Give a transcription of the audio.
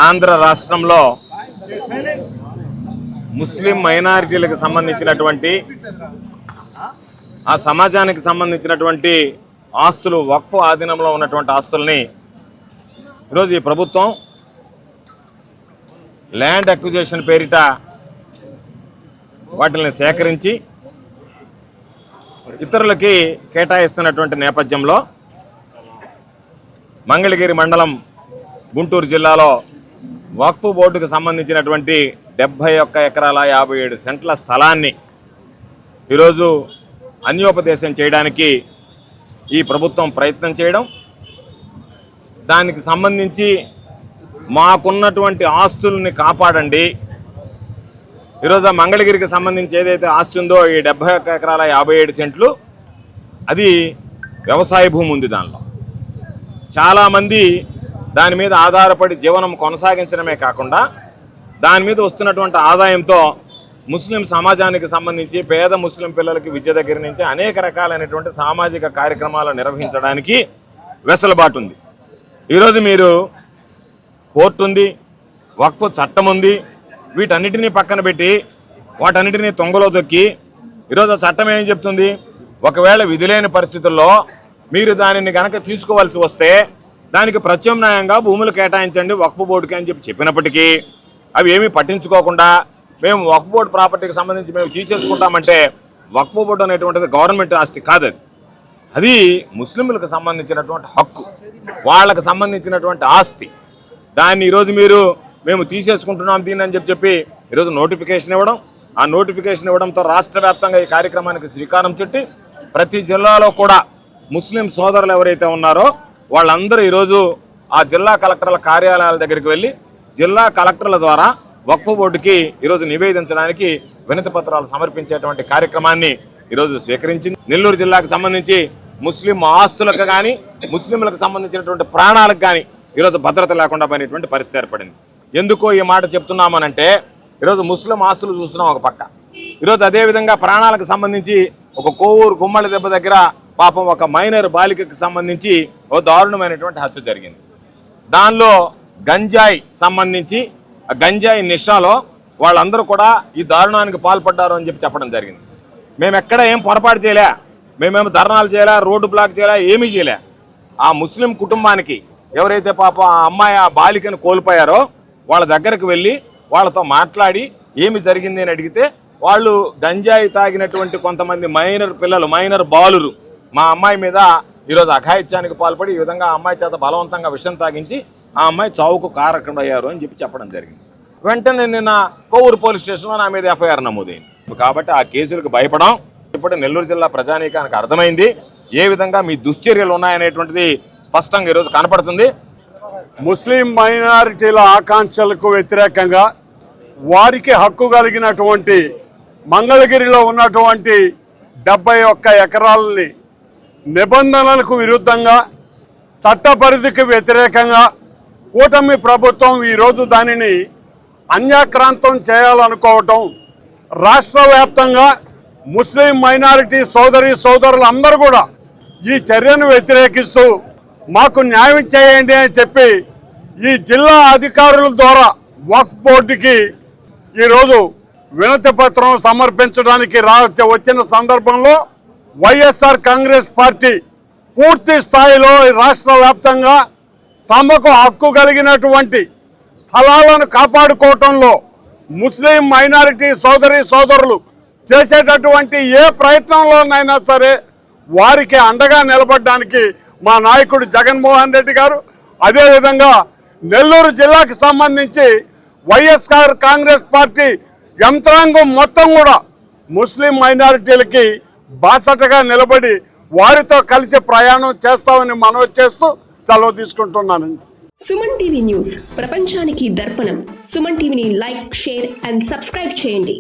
ఆంధ్ర రాష్ట్రంలో ముస్లిం మైనారిటీలకు సంబంధించినటువంటి ఆ సమాజానికి సంబంధించినటువంటి ఆస్తులు వక్ఫ్ ఆధీనంలో ఉన్నటువంటి ఆస్తుల్ని ఈరోజు ఈ ప్రభుత్వం ల్యాండ్ అక్విజిషన్ పేరిట వాటిని సేకరించి ఇతరులకి కేటాయిస్తున్నటువంటి నేపథ్యంలో మంగళగిరి మండలం గుంటూరు జిల్లాలో వక్ఫ్ బోర్డుకు సంబంధించినటువంటి 71 ఎకరాల 57 సెంట్ల స్థలాన్ని ఈరోజు అన్యోపదేశం చేయడానికి ఈ ప్రభుత్వం ప్రయత్నం చేయడం, దానికి సంబంధించి మాకున్నటువంటి ఆస్తుల్ని కాపాడండి, ఈరోజు ఆ మంగళగిరికి సంబంధించి ఏదైతే ఆస్తి ఉందో ఈ 71 ఎకరాల 57 సెంట్లు అది వ్యవసాయ భూమి ఉంది. దానిలో చాలామంది దాని మీద ఆధారపడి జీవనం కొనసాగించడమే కాకుండా దాని మీద వస్తున్నటువంటి ఆదాయంతో ముస్లిం సమాజానికి సంబంధించి పేద ముస్లిం పిల్లలకి విద్య దగ్గర నుంచి అనేక రకాలైనటువంటి సామాజిక కార్యక్రమాలు నిర్వహించడానికి వెసులుబాటు ఉంది. ఈరోజు మీరు కోర్టు ఉంది, వక్ఫ్ చట్టం ఉంది, వీటన్నిటినీ పక్కన పెట్టి వాటన్నిటినీ తొంగలో దొక్కి ఈరోజు చట్టం ఏం చెప్తుంది, ఒకవేళ విధిలేని పరిస్థితుల్లో మీరు దానిని కనుక తీసుకోవాల్సి వస్తే దానికి ప్రత్యామ్నాయంగా భూములు కేటాయించండి వక్ఫ్ బోర్డుకి అని చెప్పినప్పటికీ అవి ఏమీ పట్టించుకోకుండా మేము వక్ఫ్ బోర్డు ప్రాపర్టీకి సంబంధించి మేము తీసేసుకుంటామంటే వక్ఫ్ బోర్డు అనేటువంటిది గవర్నమెంట్ ఆస్తి కాదు, అది ముస్లింలకు సంబంధించినటువంటి హక్కు, వాళ్ళకు సంబంధించినటువంటి ఆస్తి. దాన్ని ఈరోజు మేము తీసేసుకుంటున్నాం దీన్ని అని చెప్పి ఈరోజు నోటిఫికేషన్ ఇవ్వడం, ఆ నోటిఫికేషన్ ఇవ్వడంతో రాష్ట్ర వ్యాప్తంగా ఈ కార్యక్రమానికి శ్రీకారం చుట్టి ప్రతి జిల్లాలో కూడా ముస్లిం సోదరులు ఎవరైతే ఉన్నారో వాళ్ళందరూ ఈరోజు ఆ జిల్లా కలెక్టర్ల కార్యాలయాల దగ్గరికి వెళ్ళి జిల్లా కలెక్టర్ల ద్వారా వక్ఫ్ బోర్డుకి ఈరోజు నివేదించడానికి వినతి పత్రాలు సమర్పించేటువంటి కార్యక్రమాన్ని ఈరోజు స్వీకరించింది. నెల్లూరు జిల్లాకు సంబంధించి ముస్లిం ఆస్తులకు కానీ ముస్లింలకు సంబంధించినటువంటి ప్రాణాలకు కానీ ఈరోజు భద్రత లేకుండా పోయినటువంటి పరిస్థితి ఏర్పడింది. ఎందుకో ఈ మాట చెప్తున్నామనంటే ఈరోజు ముస్లిం ఆస్తులు చూస్తున్నాం ఒక పక్క, ఈరోజు అదేవిధంగా ప్రాణాలకు సంబంధించి ఒక కోవూరు గుమ్మడి దెబ్బ దగ్గర పాపం ఒక మైనర్ బాలికకు సంబంధించి ఓ దారుణమైనటువంటి హత్య జరిగింది. దానిలో గంజాయి సంబంధించి ఆ గంజాయి నిషాలో వాళ్ళందరూ కూడా ఈ దారుణానికి పాల్పడ్డారు అని చెప్పడం జరిగింది. మేము ఎక్కడ ఏం పొరపాటు చేయలే, మేమేమో ధర్నాలు చేయలే, రోడ్డు బ్లాక్ చేయలే, ఏమీ చేయలే. ఆ ముస్లిం కుటుంబానికి ఎవరైతే పాపం ఆ అమ్మాయి ఆ బాలికను కోల్పోయారో వాళ్ళ దగ్గరకు వెళ్ళి వాళ్ళతో మాట్లాడి ఏమి జరిగింది అని అడిగితే వాళ్ళు గంజాయి తాగినటువంటి కొంతమంది మైనర్ పిల్లలు, మైనర్ బాలురు మా అమ్మాయి మీద ఈరోజు అఘాయిత్యానికి పాల్పడి ఈ విధంగా ఆ అమ్మాయి చేత బలవంతంగా విషం తాగించి ఆ అమ్మాయి చావుకు కారకుడయ్యారు అని చెప్పడం జరిగింది. వెంటనే నిన్న కోవూరు పోలీస్ స్టేషన్లో నా మీద ఎఫ్ఐఆర్ నమోదైంది. కాబట్టి ఆ కేసులకు భయపడం ఇప్పుడు నెల్లూరు జిల్లా ప్రజానీకానికి అర్థమైంది, ఏ విధంగా మీ దుశ్చర్యలు ఉన్నాయనేటువంటిది స్పష్టంగా ఈరోజు కనపడుతుంది. ముస్లిం మైనారిటీల ఆకాంక్షలకు వ్యతిరేకంగా వారికి హక్కు కలిగినటువంటి మంగళగిరిలో ఉన్నటువంటి 71 ఎకరాలని నిబంధనలకు విరుద్ధంగా చట్ట పరిధికి వ్యతిరేకంగా కూటమి ప్రభుత్వం ఈరోజు దానిని అన్యాక్రాంతం చేయాలనుకోవటం, రాష్ట్ర వ్యాప్తంగా ముస్లిం మైనారిటీ సోదరులందరూ కూడా ఈ చర్యను వ్యతిరేకిస్తూ మాకు న్యాయం చేయండి అని చెప్పి ఈ జిల్లా అధికారుల ద్వారా వక్ఫ్ బోర్డుకి ఈరోజు వినతి పత్రం సమర్పించడానికి వచ్చిన సందర్భంలో వైఎస్ఆర్ కాంగ్రెస్ పార్టీ పూర్తి స్థాయిలో రాష్ట్ర వ్యాప్తంగా తమకు హక్కు కలిగినటువంటి స్థలాలను కాపాడుకోవటంలో ముస్లిం మైనారిటీ సోదరులు చేసేటటువంటి ఏ ప్రయత్నంలోనైనా సరే వారికి అండగా నిలబడడానికి మా నాయకుడు జగన్మోహన్ రెడ్డి గారు, అదేవిధంగా నెల్లూరు జిల్లాకు సంబంధించి వైఎస్ఆర్ కాంగ్రెస్ పార్టీ యంత్రాంగం మొత్తం కూడా ముస్లిం మైనారిటీలకి బాసటగా నిలబడి వారితో కలిసి ప్రయాణం చేస్తామని మనవి చేస్తూ సెలవు తీసుకుంటున్నానండి. సుమన్ టీవీ న్యూస్ ప్రపంచానికి దర్పణం. సుమన్ టీవీని లైక్, షేర్ అండ్ సబ్స్క్రైబ్ చేయండి.